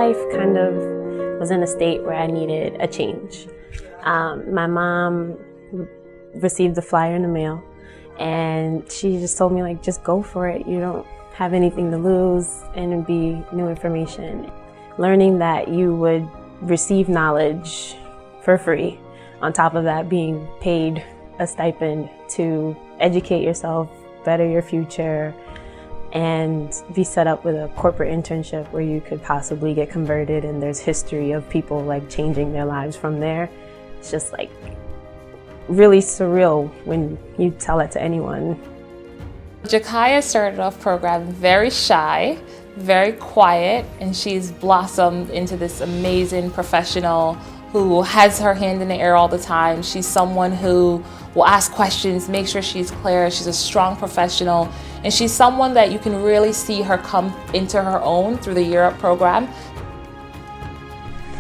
life kind of was in a state where I needed a change. My mom received the flyer in the mail, and she just told me, like, just go for it. You don't have anything to lose, and it'd be new information. Learning that you would receive knowledge for free, on top of that being paid a stipend to educate yourself, better your future, and be set up with a corporate internship where you could possibly get converted, and there's history of people like changing their lives from there. It's just like really surreal when you tell it to anyone. Jakaya started off program very shy, very quiet, and she's blossomed into this amazing professional who has her hand in the air all the time. She's someone who will ask questions, make sure she's clear. She's a strong professional, and she's someone that you can really see her come into her own through the YearUp program.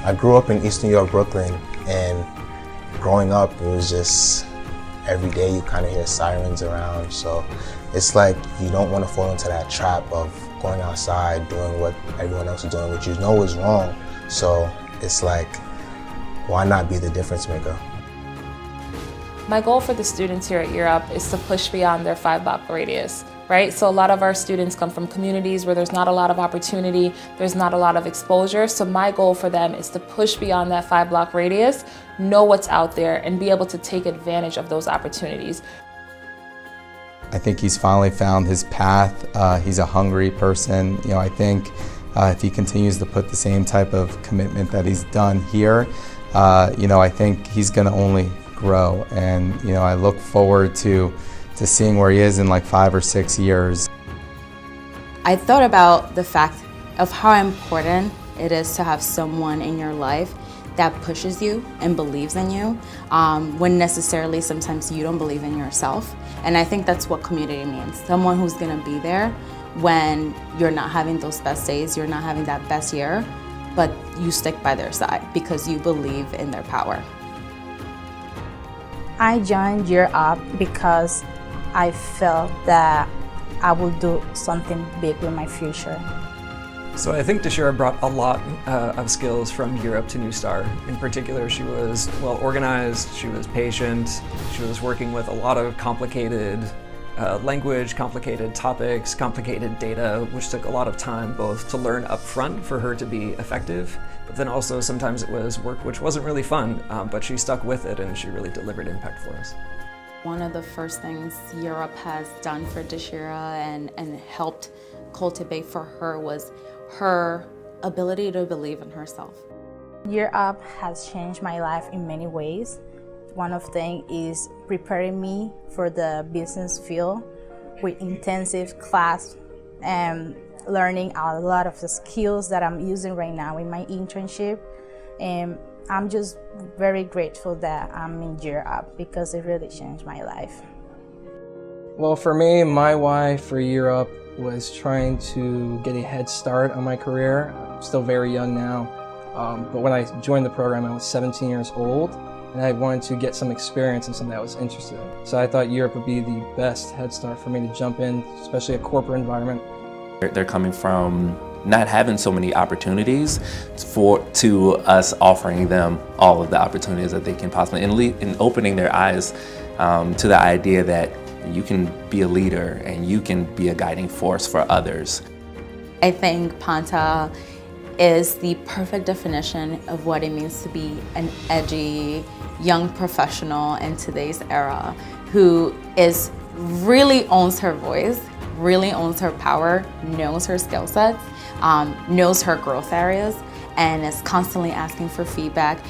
I grew up in East New York, Brooklyn, and growing up, it was just every day you kind of hear sirens around. So it's like you don't want to fall into that trap of going outside, doing what everyone else is doing, which you know is wrong. So it's like, why not be the difference maker? My goal for the students here at YearUp is to push beyond their 5-block radius, right? So a lot of our students come from communities where there's not a lot of opportunity, there's not a lot of exposure. So my goal for them is to push beyond that 5-block radius, know what's out there, and be able to take advantage of those opportunities. I think he's finally found his path. He's a hungry person. You know, I think if he continues to put the same type of commitment that he's done here, you know, I think he's going to only grow. And you know, I look forward to seeing where he is in like 5 or 6 years. I thought about the fact of how important it is to have someone in your life that pushes you and believes in you when necessarily sometimes you don't believe in yourself. And I think that's what community means. Someone who's gonna be there when you're not having those best days, you're not having that best year, but you stick by their side because you believe in their power. I joined YearUp because I felt that I would do something big with my future. So I think Deshira brought a lot of skills from YearUp to New Star. In particular, she was well organized, she was patient, she was working with a lot of complicated language, complicated topics, complicated data, which took a lot of time both to learn up front for her to be effective, but then also sometimes it was work which wasn't really fun, but she stuck with it and she really delivered impact for us. One of the first things YearUp has done for Deshira and helped cultivate for her was her ability to believe in herself. YearUp has changed my life in many ways. One of them is preparing me for the business field with intensive class and learning a lot of the skills that I'm using right now in my internship. And I'm just very grateful that I'm in YearUp because it really changed my life. Well, for me, my why for YearUp was trying to get a head start on my career. I'm still very young now, but when I joined the program, I was 17 years old, and I wanted to get some experience in something I was interested in. So I thought YearUp would be the best head start for me to jump in, especially a corporate environment. They're coming from not having so many opportunities to us offering them all of the opportunities that they can possibly, and opening their eyes to the idea that you can be a leader and you can be a guiding force for others. I think Panta is the perfect definition of what it means to be an edgy young professional in today's era who really owns her voice, really owns her power, knows her skill sets, knows her growth areas, and is constantly asking for feedback.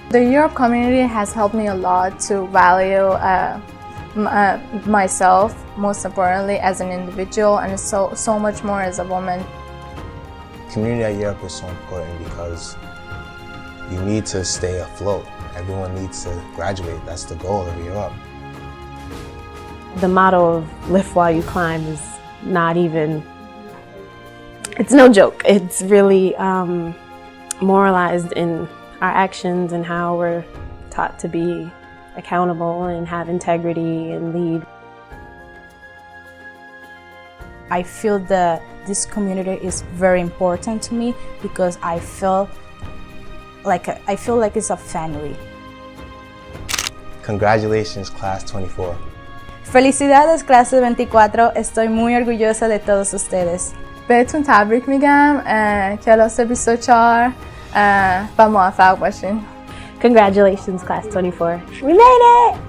The YearUp community has helped me a lot to value myself, most importantly as an individual, and so much more as a woman. Community at YearUp is so important because you need to stay afloat. Everyone needs to graduate. That's the goal of YearUp. The motto of lift while you climb is not even, it's no joke. It's really moralized in our actions and how we're taught to be accountable and have integrity and lead. I feel the this community is very important to me because I feel like it's a family. Congratulations, Class 24. Felicidades clase 24, estoy muy orgullosa de todos ustedes. بهتون تبریک میگم کلاس 24 و موفق باشین. Congratulations, class 24. We made it!